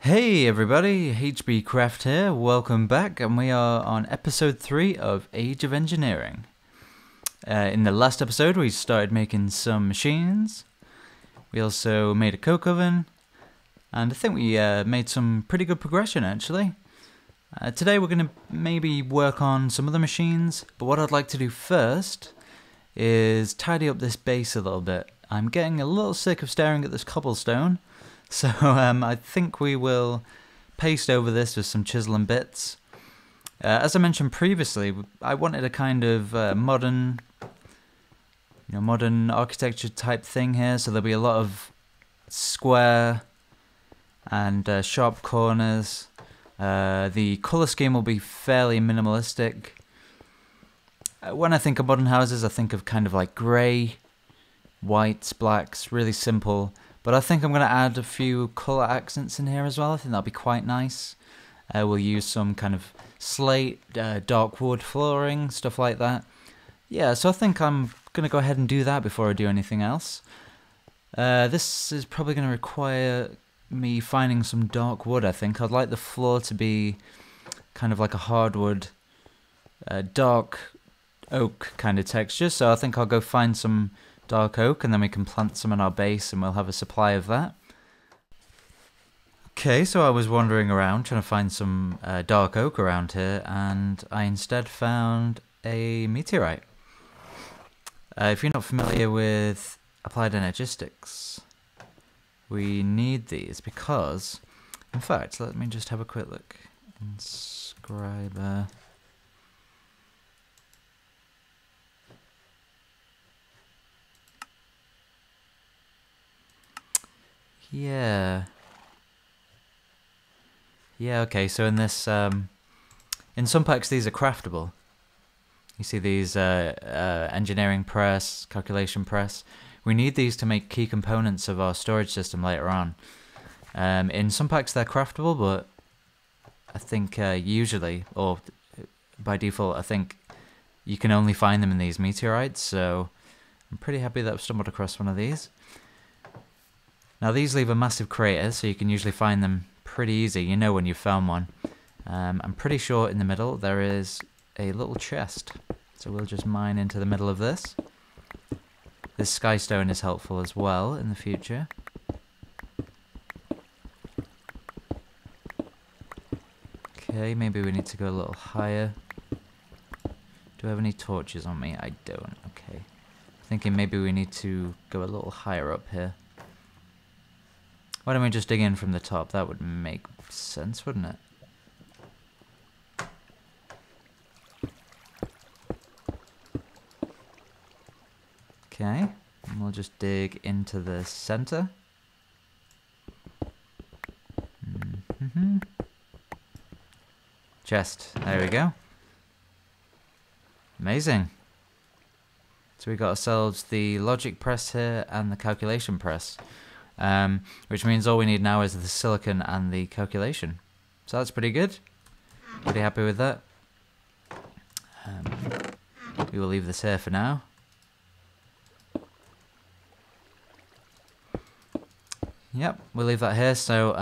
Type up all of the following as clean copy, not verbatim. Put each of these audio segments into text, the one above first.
Hey everybody, HBCraft here, welcome back, and we are on episode 3 of Age of Engineering. In the last episode we started making some machines, we also made a coke oven, and I think we made some pretty good progression actually. Today we're going to maybe work on some other machines, but what I'd like to do first is tidy up this base a little bit. I'm getting a little sick of staring at this cobblestone. So I think we will paste over this with some Chisel Bits. As I mentioned previously, I wanted a kind of modern architecture type thing here. So there'll be a lot of square and sharp corners. The color scheme will be fairly minimalistic. When I think of modern houses, I think of kind of like grey, whites, blacks, really simple. But I think I'm going to add a few colour accents in here as well. I think that'll be quite nice. We'll use some kind of slate, dark wood flooring, stuff like that. Yeah, so I think I'm going to go ahead and do that before I do anything else. This is probably going to require me finding some dark wood, I think. I'd like the floor to be kind of like a hardwood, dark oak kind of texture. So I think I'll go find some dark oak, and then we can plant some in our base and we'll have a supply of that. Okay, so I was wandering around trying to find some dark oak around here, and I instead found a meteorite. If you're not familiar with applied energistics, we need these because, in fact, let me just have a quick look. Inscriber. Yeah, okay, so in this, in some packs these are craftable. You see these engineering press, calculation press. We need these to make key components of our storage system later on. In some packs they're craftable, but I think usually, or by default, I think you can only find them in these meteorites, so I'm pretty happy that I've stumbled across one of these. Now these leave a massive crater, so you can usually find them pretty easy. You know when you've found one. I'm pretty sure in the middle there is a little chest. So we'll just mine into the middle of this. This skystone is helpful as well in the future. Okay, maybe we need to go a little higher. Do I have any torches on me? I don't. Okay. Thinking maybe we need to go a little higher up here. Why don't we just dig in from the top? That would make sense, wouldn't it? Okay, and we'll just dig into the center. Chest, there we go. Amazing. So we got ourselves the logic press here and the calculation press. Which means all we need now is the silicon and the calculation. So that's pretty good. Pretty happy with that. We will leave this here for now. Yep, we'll leave that here. So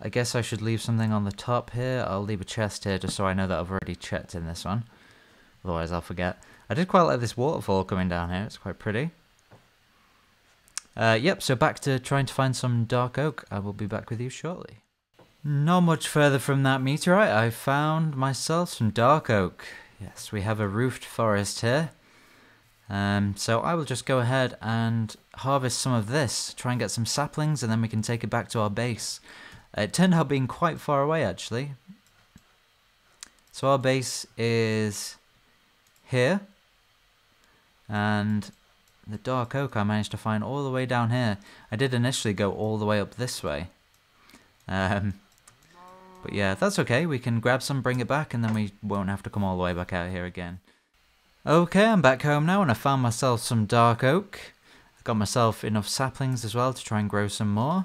I guess I should leave something on the top here. I'll leave a chest here just so I know that I've already checked in this one. Otherwise I'll forget. I did quite like this waterfall coming down here. It's quite pretty. Yep, so back to trying to find some dark oak. I will be back with you shortly. Not much further from that meteorite, I found myself some dark oak. Yes, we have a roofed forest here. So I will just go ahead and harvest some of this, try and get some saplings, and then we can take it back to our base. It turned out being quite far away, actually. So our base is here, and the dark oak I managed to find all the way down here. I did initially go all the way up this way. But yeah, that's okay. We can grab some, bring it back, and then we won't have to come all the way back out here again. Okay, I'm back home now, and I found myself some dark oak. I got myself enough saplings as well to try and grow some more.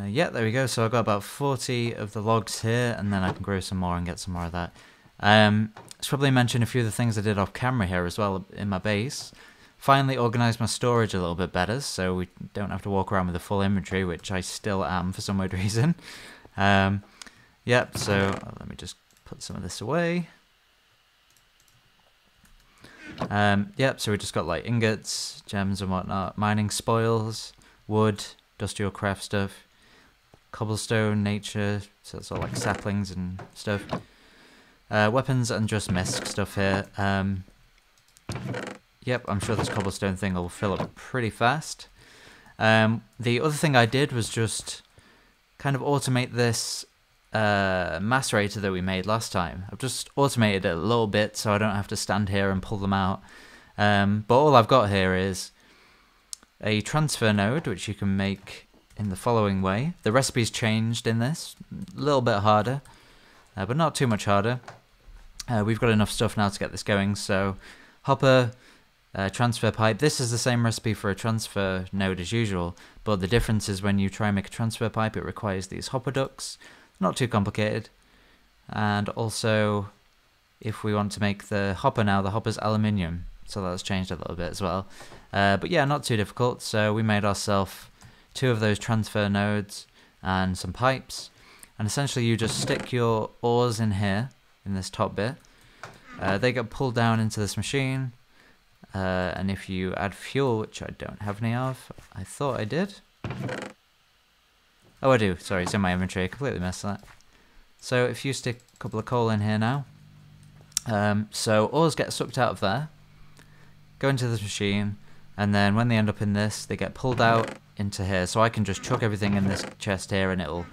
Yeah, there we go. So I've got about 40 of the logs here, and then I can grow some more and get some more of that. I should probably mention a few of the things I did off camera here as well in my base. finally organised my storage a little bit better, so we don't have to walk around with a full inventory, which I still am for some weird reason. Yep, so let me just put some of this away. Yep, so we just got like ingots, gems and whatnot, mining spoils, wood, industrial craft stuff, cobblestone, nature, so it's all like saplings and stuff. Weapons and just misc stuff here. Yep, I'm sure this cobblestone thing will fill up pretty fast. The other thing I did was just kind of automate this macerator that we made last time. I've just automated it a little bit so I don't have to stand here and pull them out. But all I've got here is a transfer node, which you can make in the following way. The recipe's changed in this, a little bit harder, but not too much harder. We've got enough stuff now to get this going, so hopper, transfer pipe. This is the same recipe for a transfer node as usual, but the difference is when you try and make a transfer pipe, it requires these hopper ducts. Not too complicated. And also, if we want to make the hopper now, the hopper's aluminium, so that's changed a little bit as well. But yeah, not too difficult. So we made ourselves 2 of those transfer nodes and some pipes, and essentially you just stick your ores in here in this top bit. They get pulled down into this machine, and if you add fuel, which I don't have any of, I thought I did. Oh, I do. Sorry, it's in my inventory. I completely missed that. So if you stick a couple of coal in here now, so ores get sucked out of there, go into this machine, and then when they end up in this, they get pulled out into here. So I can just chuck everything in this chest here, and it'll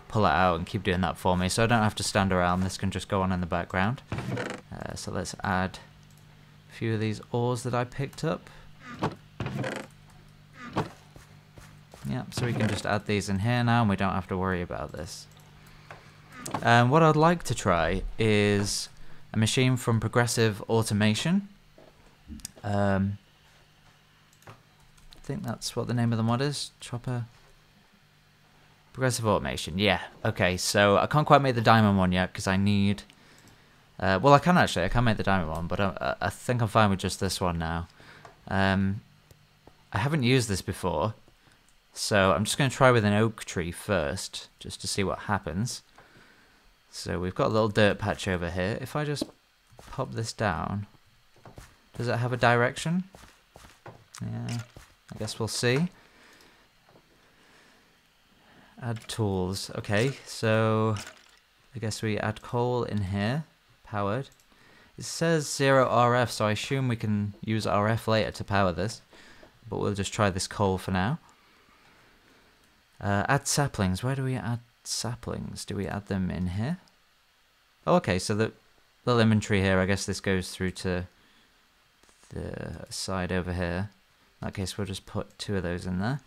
pull it out and keep doing that for me. So I don't have to stand around. This can just go on in the background. So let's add a few of these ores that I picked up. Yep, so we can just add these in here now and we don't have to worry about this. What I'd like to try is a machine from Progressive Automation. I think that's what the name of the mod is. Chopper. Progressive Automation, yeah. Okay, so I can't quite make the diamond one yet because I need... well, I can actually. I can make the diamond one, but I think I'm fine with just this one now. I haven't used this before. So I'm just going to try with an oak tree first, just to see what happens. So we've got a little dirt patch over here. If I just pop this down, does it have a direction? Yeah, I guess we'll see. Add tools. Okay, so I guess we add coal in here, powered. It says 0 RF, so I assume we can use RF later to power this. But we'll just try this coal for now. Add saplings. Where do we add saplings? Do we add them in here? Oh, okay, so the little inventory here, I guess this goes through to the side over here. In that case, we'll just put 2 of those in there.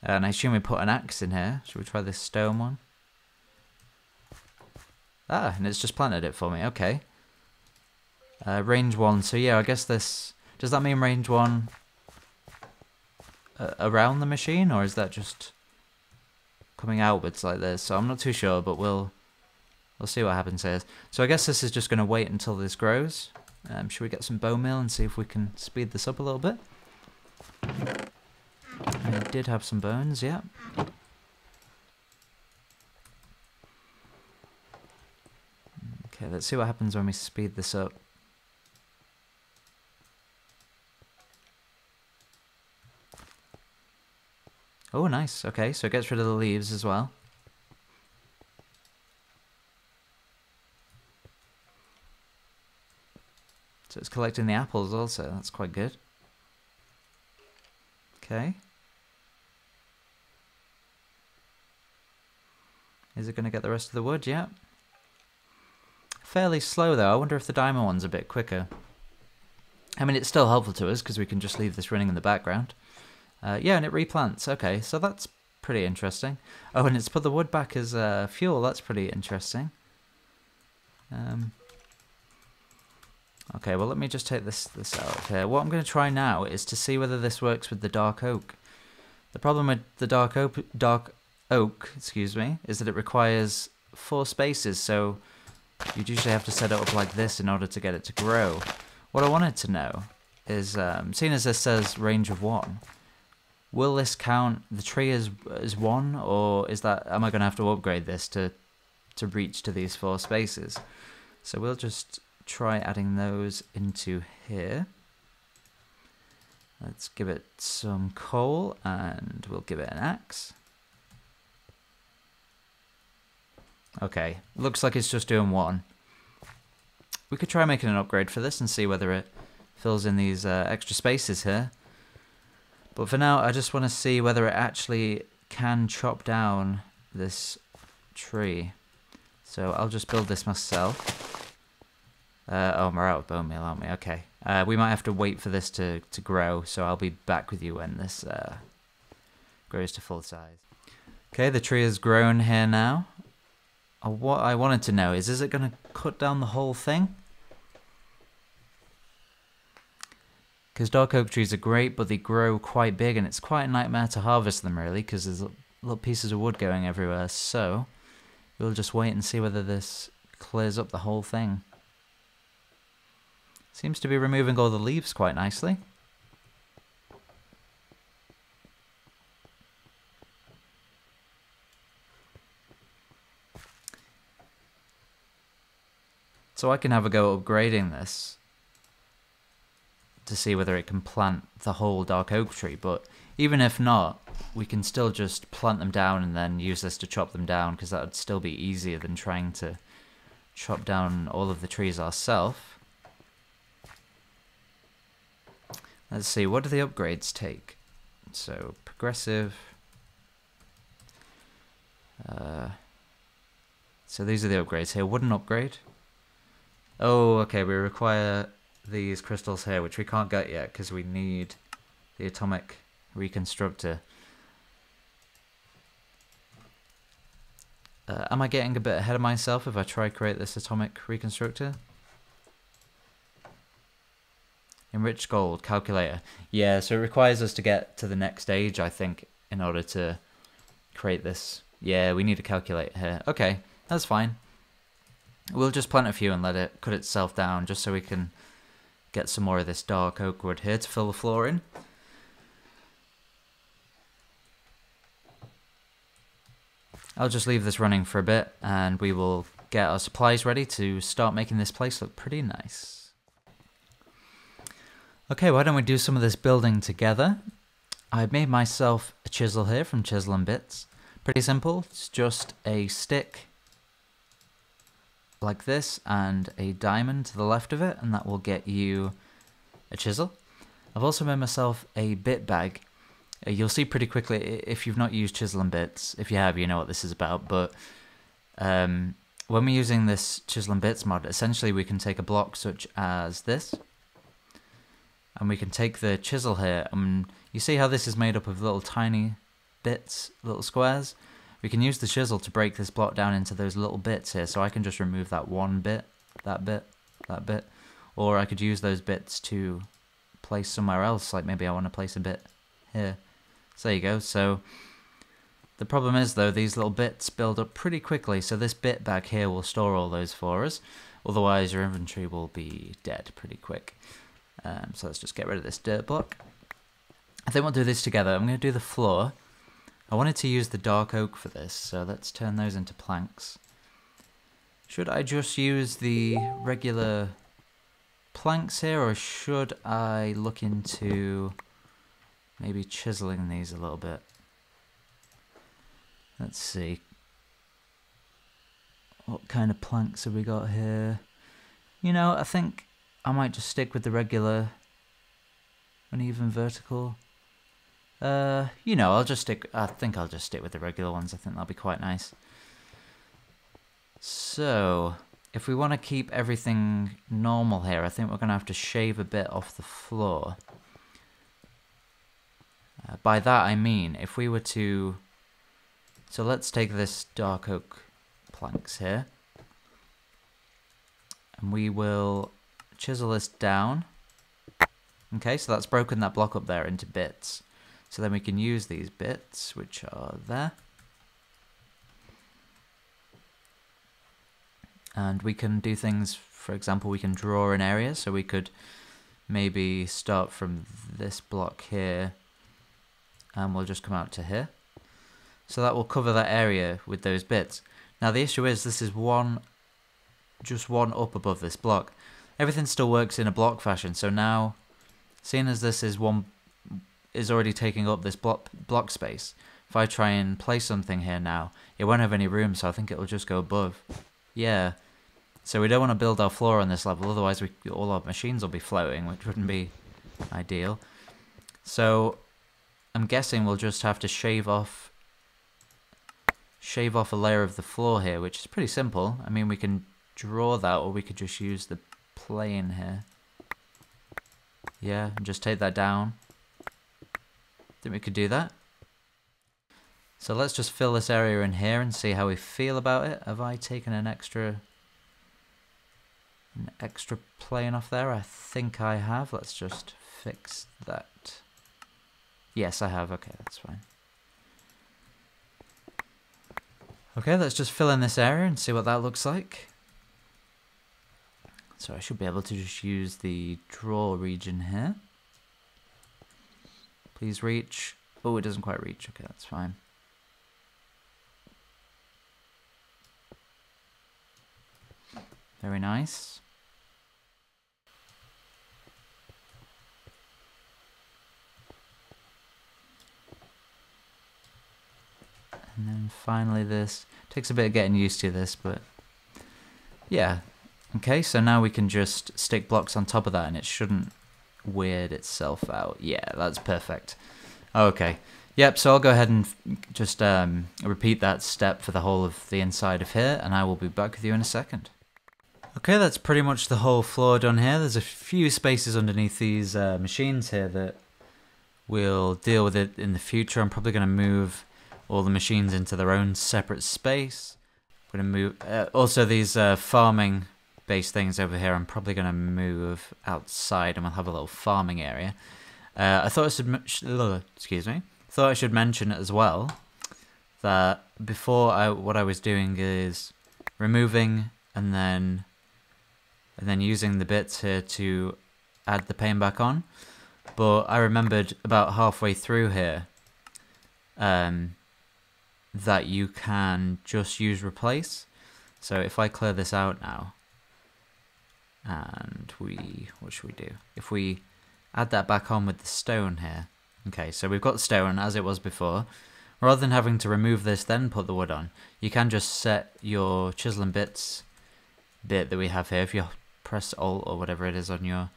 And I assume we put an axe in here. Should we try this stone one? Ah, and it's just planted it for me. Okay. Range 1. So yeah, I guess this... Does that mean range 1 around the machine? Or is that just coming outwards like this? So I'm not too sure, but we'll see what happens here. So I guess this is just going to wait until this grows. Should we get some bone meal and see if we can speed this up a little bit? I did have some bones, yeah. Okay, let's see what happens when we speed this up. Oh, nice. Okay, so it gets rid of the leaves as well. So it's collecting the apples also. That's quite good. Okay. Is it going to get the rest of the wood? Yeah. Fairly slow though. I wonder if the diamond one's a bit quicker. I mean, it's still helpful to us because we can just leave this running in the background. Yeah, and it replants. Okay, so that's pretty interesting. Oh, and it's put the wood back as fuel. That's pretty interesting. Okay, well, let me just take this out of here. What I'm going to try now is to see whether this works with the dark oak. The problem with the dark oak, excuse me, is that it requires 4 spaces, so you'd usually have to set it up like this in order to get it to grow. What I wanted to know is, seeing as this says range of 1, will this count the tree as 1, or is that, am I going to have to upgrade this to reach to these 4 spaces? So we'll just try adding those into here. Let's give it some coal, and we'll give it an axe. Okay, looks like it's just doing 1. We could try making an upgrade for this and see whether it fills in these extra spaces here. But for now, I just want to see whether it actually can chop down this tree. So I'll just build this myself. Oh, we're out of bone meal, aren't we? Okay. We might have to wait for this to grow, so I'll be back with you when this grows to full size. Okay, the tree has grown here now. What I wanted to know is it going to cut down the whole thing? Because dark oak trees are great, but they grow quite big, and it's quite a nightmare to harvest them, really, because there's little pieces of wood going everywhere. So we'll just wait and see whether this clears up the whole thing. Seems to be removing all the leaves quite nicely. So I can have a go at upgrading this to see whether it can plant the whole dark oak tree, but even if not, we can still just plant them down and then use this to chop them down, because that would still be easier than trying to chop down all of the trees ourselves. Let's see, what do the upgrades take? So, progressive. So these are the upgrades here. Wooden upgrade. Oh, okay, we require these crystals here, which we can't get yet because we need the atomic reconstructor. Am I getting a bit ahead of myself if I try create this atomic reconstructor? Enriched gold, calculator. Yeah, so it requires us to get to the next stage, I think, in order to create this. Yeah, we need a calculator here. Okay, that's fine. We'll just plant a few and let it cut itself down, just so we can get some more of this dark oak wood here to fill the floor in. I'll just leave this running for a bit, and we will get our supplies ready to start making this place look pretty nice. Okay, why don't we do some of this building together? I've made myself a chisel here from Chisel Bits. Pretty simple, it's just a stick like this and a diamond to the left of it, and that will get you a chisel. I've also made myself a bit bag. You'll see pretty quickly if you've not used Chisel Bits. If you have, you know what this is about, but when we're using this Chisel Bits mod, essentially we can take a block such as this, and we can take the chisel here, and you see how this is made up of little tiny bits, little squares? We can use the chisel to break this block down into those little bits here, so I can just remove that one bit, that bit, that bit, or I could use those bits to place somewhere else, like maybe I want to place a bit here. So there you go. So the problem is, though, these little bits build up pretty quickly, so this bit bag here will store all those for us, otherwise your inventory will be dead pretty quick. So let's just get rid of this dirt block. I think we'll do this together. I'm going to do the floor. I wanted to use the dark oak for this, so let's turn those into planks. Should I just use the regular planks here, or should I look into maybe chiseling these a little bit? Let's see. What kind of planks have we got here? You know, I think I might just stick with the regular uneven vertical. You know, I think I'll just stick with the regular ones. I think that'll be quite nice. So, if we want to keep everything normal here, I think we're going to have to shave a bit off the floor. By that I mean, if we were to... So let's take this dark oak planks here, and we will chisel this down. Okay, so that's broken that block up there into bits. So then we can use these bits, which are there. And we can do things, for example, we can draw an area, so we could maybe start from this block here, and we'll just come out to here. So that will cover that area with those bits. Now the issue is this is just one up above this block. Everything still works in a block fashion, so now, seeing as this is already taking up this block space, if I try and place something here now, it won't have any room, so I think it'll just go above. Yeah. So we don't want to build our floor on this level, otherwise all our machines will be floating, which wouldn't be ideal. So I'm guessing we'll just have to shave off a layer of the floor here, which is pretty simple. I mean, we can draw that, or we could just use the plane here. Yeah, and just take that down. Think we could do that. So let's just fill this area in here and see how we feel about it. Have I taken an extra plane off there? I think I have. Let's just fix that. Yes, I have. Okay, that's fine. Okay, let's just fill in this area and see what that looks like. So I should be able to just use the draw region here. Please reach. Oh, it doesn't quite reach. Okay, that's fine. Very nice. And then finally this. Takes a bit of getting used to this, but yeah. Okay, so now we can just stick blocks on top of that and it shouldn't weird itself out. Yeah, that's perfect. Okay. Yep, so I'll go ahead and just repeat that step for the whole of the inside of here, and I will be back with you in a second. Okay, that's pretty much the whole floor done here. There's a few spaces underneath these machines here that we'll deal with it in the future. I'm probably going to move all the machines into their own separate space. I'm going to move... also, these farming based things over here, I'm probably going to move outside and we'll have a little farming area. I thought I should mention as well that before what I was doing is removing and then using the bits here to add the paint back on. But I remembered about halfway through here that you can just use replace. So if I clear this out now, and what should we do? If we add that back on with the stone here. Okay, so we've got the stone as it was before. Rather than having to remove this then put the wood on, you can just set your Chisel Bits bit that we have here. If you press Alt or whatever it is on your...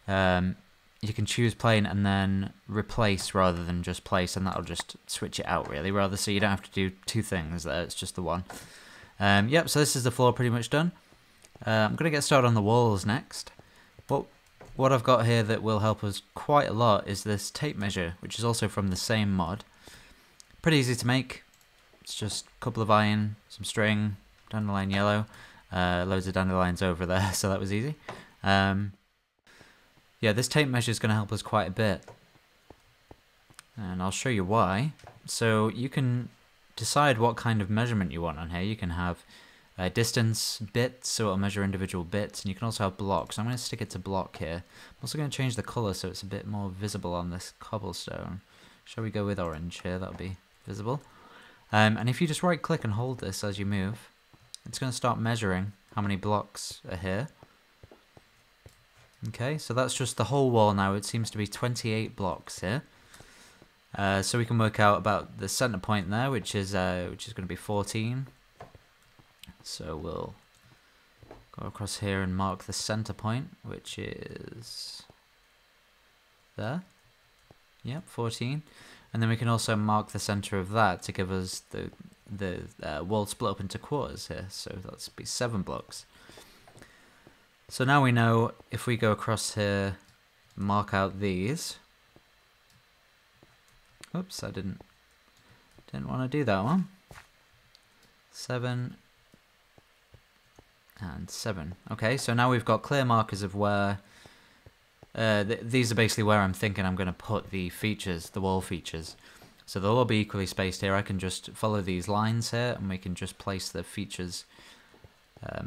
you can choose plane and then replace rather than just place, and that'll just switch it out really, rather, so you don't have to do two things there, it's just the one. Yep, so this is the floor pretty much done. I'm going to get started on the walls next. What I've got here that will help us quite a lot is this tape measure, which is also from the same mod. Pretty easy to make. It's just a couple of iron, some string, dandelion yellow, loads of dandelions over there, so that was easy. Yeah, this tape measure is going to help us quite a bit, and I'll show you why. So you can decide what kind of measurement you want on here. You can have distance bits, so it'll measure individual bits, and you can also have blocks. I'm going to stick it to block here. I'm also going to change the colour so it's a bit more visible on this cobblestone. Shall we go with orange here? That'll be visible. And if you just right click and hold this as you move, it's going to start measuring how many blocks are here. Okay, so that's just the whole wall now. It seems to be 28 blocks here. So we can work out about the center point there, which is going to be 14. So we'll go across here and mark the center point, which is there. Yep, 14. And then we can also mark the center of that to give us the wall split up into quarters here. So that'll be 7 blocks. So now we know if we go across here, mark out these. Oops, I didn't want to do that one. 7 and 7. Okay, so now we've got clear markers of where these are basically where I'm thinking I'm going to put the features, the wall features. So they'll all be equally spaced here. I can just follow these lines here and we can just place the features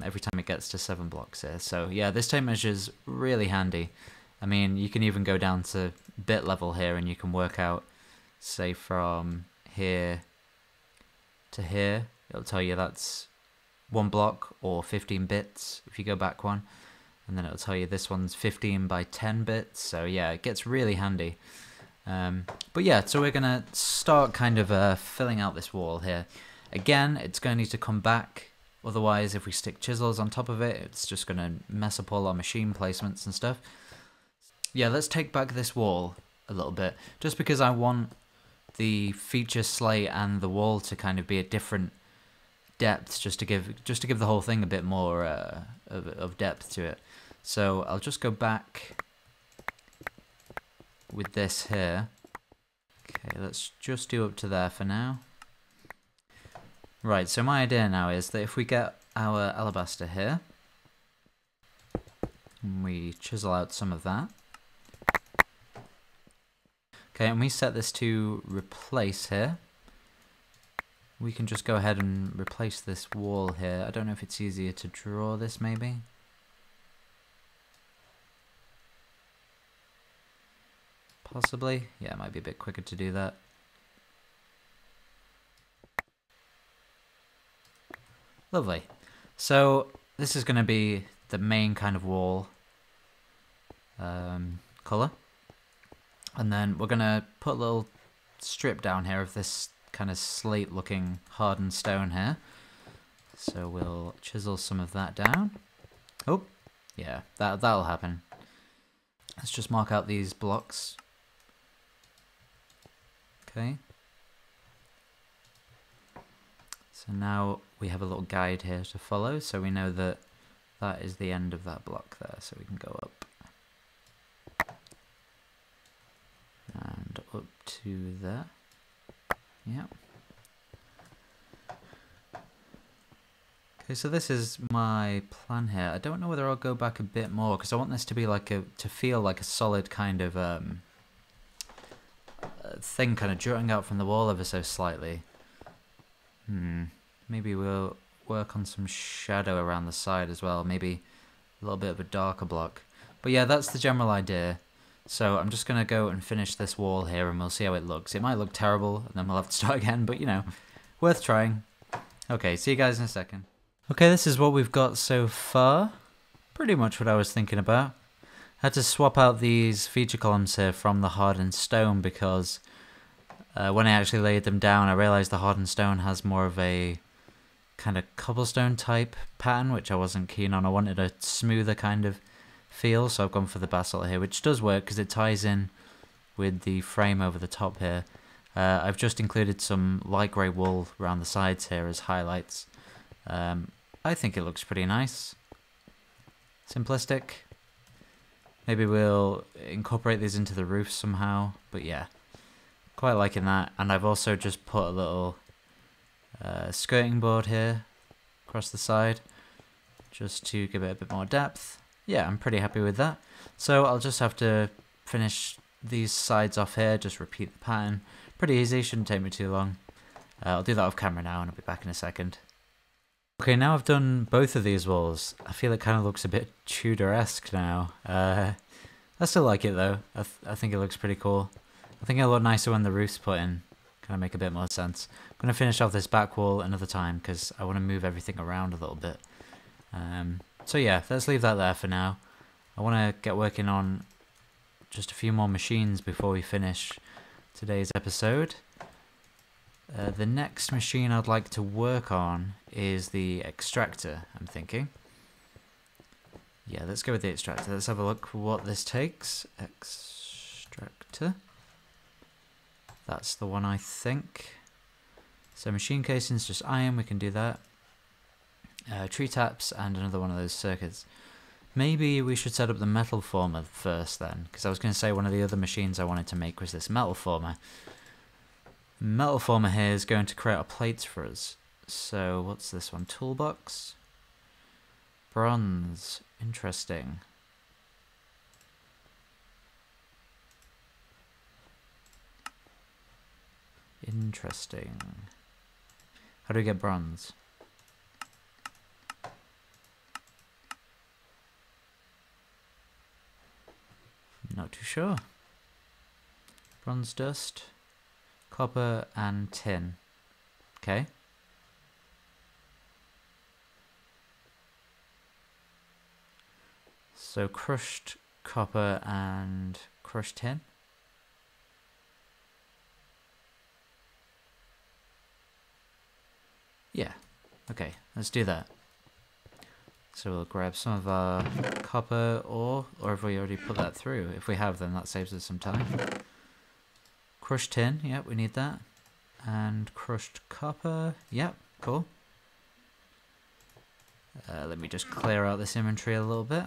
every time it gets to 7 blocks here. So yeah, this tape measure is really handy. I mean, you can even go down to bit level here and you can work out, say from here to here, it'll tell you that's 1 block or 15 bits if you go back one, and then it'll tell you this one's 15 by 10 bits, so yeah, it gets really handy. But yeah, so we're gonna start kind of filling out this wall here. Again, it's gonna need to come back, otherwise if we stick chisels on top of it, it's just gonna mess up all our machine placements and stuff. Yeah, let's take back this wall a little bit, just because I want the feature slate and the wall to kind of be a different depth, just to give the whole thing a bit more of depth to it. So I'll just go back with this here. Okay, let's just do up to there for now. Right, so my idea now is that if we get our alabaster here, and we chisel out some of that. Okay, and we set this to replace here. We can just go ahead and replace this wall here. I don't know if it's easier to draw this maybe. Possibly. Yeah, it might be a bit quicker to do that. Lovely. So this is going to be the main kind of wall colour. And then we're going to put a little strip down here of this kind of slate looking hardened stone here. So we'll chisel some of that down. Oh, yeah, that'll happen. Let's just mark out these blocks. Okay. So now we have a little guide here to follow, so we know that that is the end of that block there, so we can go up. And up to there. Yeah. Okay, so this is my plan here. I don't know whether I'll go back a bit more, because I want this to be like to feel like a solid kind of thing kind of jutting out from the wall ever so slightly. Maybe we'll work on some shadow around the side as well, maybe a little bit of a darker block. But yeah, that's the general idea. So I'm just going to go and finish this wall here and we'll see how it looks. It might look terrible and then we'll have to start again, but you know, worth trying. Okay, see you guys in a second. Okay, this is what we've got so far. Pretty much what I was thinking about. I had to swap out these feature columns here from the hardened stone because when I actually laid them down, I realized the hardened stone has more of a kind of cobblestone type pattern, which I wasn't keen on. I wanted a smoother kind of feel, so I've gone for the basalt here, which does work because it ties in with the frame over the top here. I've just included some light grey wool around the sides here as highlights. I think it looks pretty nice. Simplistic. Maybe we'll incorporate these into the roof somehow, but yeah, quite liking that. And I've also just put a little skirting board here across the side just to give it a bit more depth. Yeah, I'm pretty happy with that. So I'll just have to finish these sides off here, just repeat the pattern. Pretty easy, shouldn't take me too long. I'll do that off camera now and I'll be back in a second. Okay, now I've done both of these walls. I feel it kind of looks a bit Tudor-esque now. I still like it though. I think it looks pretty cool. I think it'll look nicer when the roof's put in. Kind of make a bit more sense. I'm going to finish off this back wall another time because I want to move everything around a little bit. So yeah, let's leave that there for now. I want to get working on just a few more machines before we finish today's episode. The next machine I'd like to work on is the extractor, I'm thinking. Yeah, let's go with the extractor. Let's have a look what this takes. Extractor. That's the one, I think. So machine casing's just iron, we can do that. Tree taps and another one of those circuits. Maybe we should set up the metal former first then, because I was going to say one of the other machines I wanted to make was this metal former. Metal former here is going to create our plates for us. So what's this one? Toolbox? Bronze. Interesting. Interesting. How do we get bronze? Not too sure. Bronze dust, copper and tin. Okay. So crushed copper and crushed tin. Yeah, okay, let's do that. So we'll grab some of our copper ore, or if we already put that through. If we have, then that saves us some time. Crushed tin, yep, we need that. And crushed copper, yep, cool. Let me just clear out this inventory a little bit.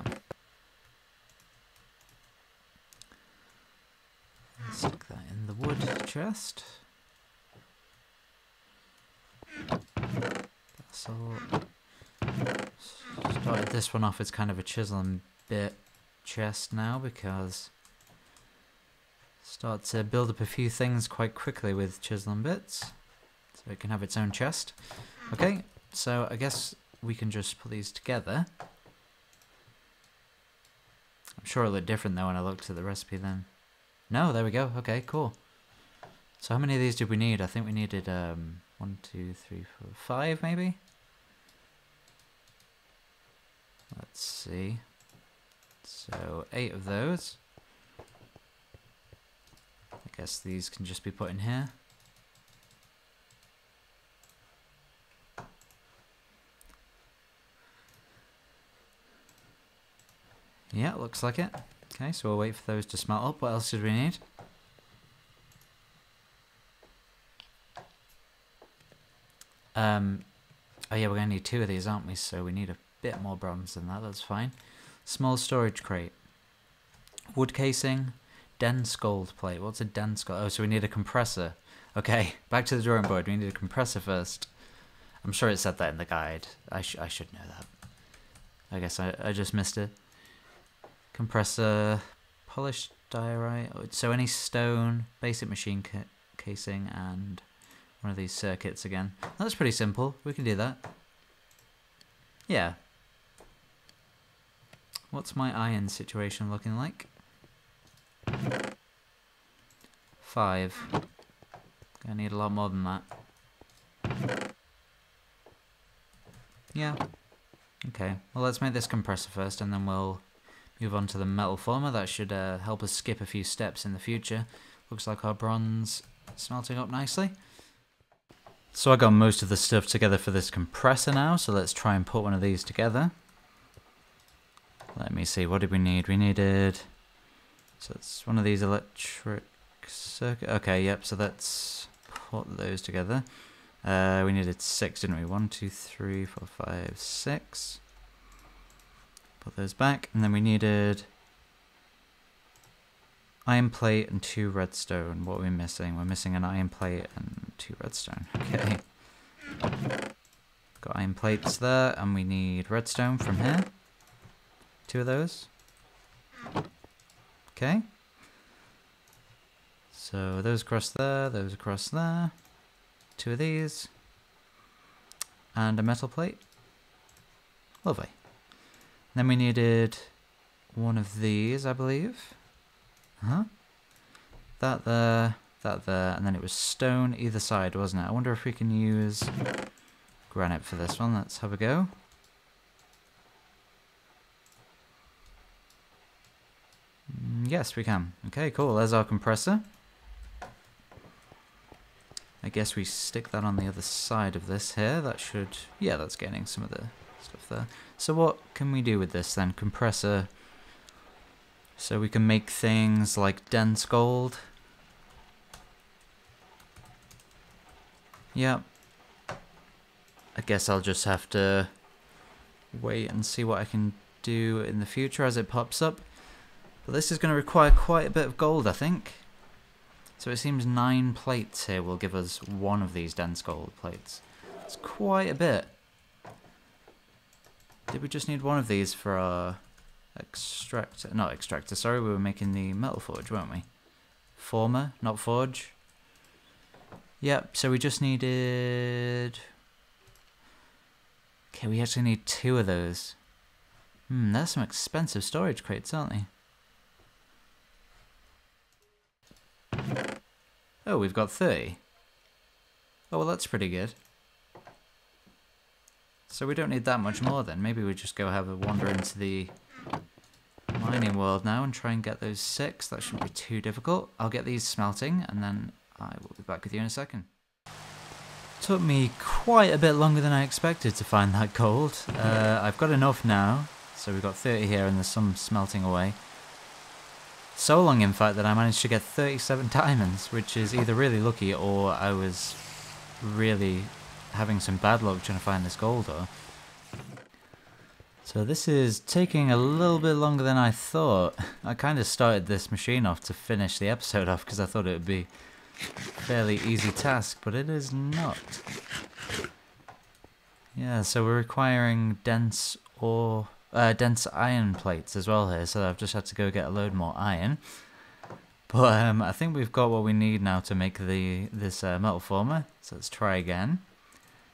Stick that in the wood chest. That's all. Started this one off as kind of a chisel and bit chest now because start to build up a few things quite quickly with chisel and bits, so it can have its own chest. Okay, so I guess we can just put these together. I'm sure it'll look different though when I looked at the recipe then. No, there we go. Okay, cool. So how many of these did we need? I think we needed 1, 2, 3, 4, 5 maybe? Let's see. So 8 of those. I guess these can just be put in here. Yeah, looks like it. Okay, so we'll wait for those to smelt up. What else did we need? Oh yeah, we're going to need 2 of these, aren't we? So we need a bit more bronze than that, that's fine. Small storage crate. Wood casing. Dense gold plate. What's a dense gold? Oh, so we need a compressor. Okay, back to the drawing board. We need a compressor first. I'm sure it said that in the guide. I should know that. I guess I just missed it. Compressor, polished diorite. So any stone, basic machine casing, and one of these circuits again. That's pretty simple. We can do that. Yeah. What's my iron situation looking like? 5. Gonna need a lot more than that. Yeah. Okay. Well, let's make this compressor first, and then we'll move on to the metal former. That should help us skip a few steps in the future. Looks like our bronze smelting up nicely. So I got most of the stuff together for this compressor now, so let's try and put one of these together. Let me see, what did we need? We needed... So it's one of these electric circuit. Okay, yep, so let's put those together. We needed 6, didn't we? 1, 2, 3, 4, 5, 6. Put those back, and then we needed iron plate and 2 redstone. What are we missing? We're missing an iron plate and 2 redstone. Okay. Got iron plates there, and we need redstone from here. 2 of those. Okay. So those across there, those across there. 2 of these. And a metal plate. Lovely. Then we needed one of these, I believe. That there, and then it was stone either side, wasn't it? I wonder if we can use granite for this one. Let's have a go. Yes, we can. Okay, cool. There's our compressor. I guess we stick that on the other side of this here. That should... Yeah, that's getting some of the stuff there. So what can we do with this then? Compressor. So we can make things like dense gold. Yep. I guess I'll just have to wait and see what I can do in the future as it pops up. But this is going to require quite a bit of gold, I think. So it seems 9 plates here will give us one of these dense gold plates. It's quite a bit. Did we just need one of these for our extractor? Not extractor, sorry, we were making the metal forge, weren't we? Former, not forge. Yep, so we just needed... Okay, we actually need 2 of those. There's some expensive storage crates, aren't they? Oh, we've got 30. Oh, well, that's pretty good. So we don't need that much more then. Maybe we just go have a wander into the mining world now and try and get those 6. That shouldn't be too difficult. I'll get these smelting and then I will be back with you in a second. Took me quite a bit longer than I expected to find that gold. I've got enough now. So we've got 30 here and there's some smelting away. So long, in fact, that I managed to get 37 diamonds, which is either really lucky or I was really having some bad luck trying to find this gold ore. So this is taking a little bit longer than I thought. I kind of started this machine off to finish the episode off because I thought it would be a fairly easy task, but it is not. Yeah, so we're requiring dense iron plates as well here, so I've just had to go get a load more iron. But I think we've got what we need now to make this metal former, so let's try again.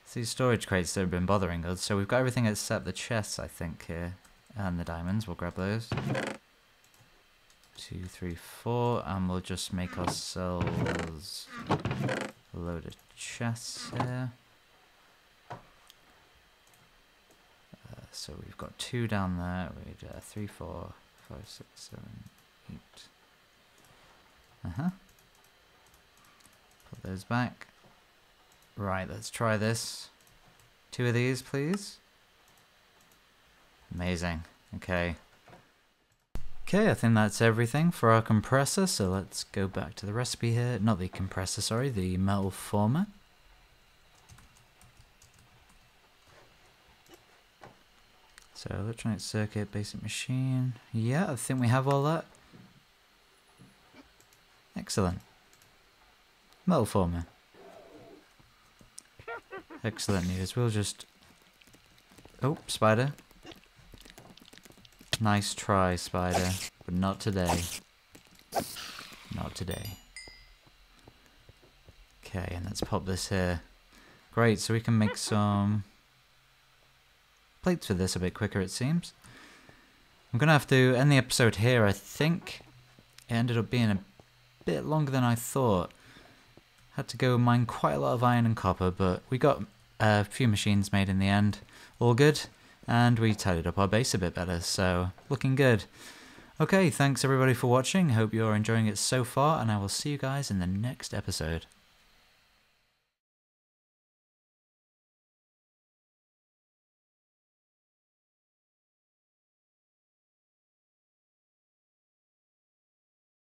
It's these storage crates that have been bothering us, so we've got everything except the chests, I think, here, and the diamonds. We'll grab those. 2, 3, 4, and we'll just make ourselves a load of chests here. So we've got 2 down there. We need 3, 4, 5, 6, 7, 8. Put those back. Right, let's try this. 2 of these, please. Amazing. Okay. Okay, I think that's everything for our compressor, so let's go back to the recipe here. Not the compressor, sorry, the metal former. So, electronic circuit, basic machine. Yeah, I think we have all that. Excellent. Metal former. Excellent news. We'll just... Oh, spider. Nice try, spider. But not today. Not today. Okay, and let's pop this here. Great, so we can make some plates for this a bit quicker, it seems. I'm going to have to end the episode here, I think. It ended up being a bit longer than I thought. Had to go mine quite a lot of iron and copper, but we got a few machines made in the end. All good, and we tidied up our base a bit better, so looking good. Okay, thanks everybody for watching. Hope you're enjoying it so far, and I will see you guys in the next episode.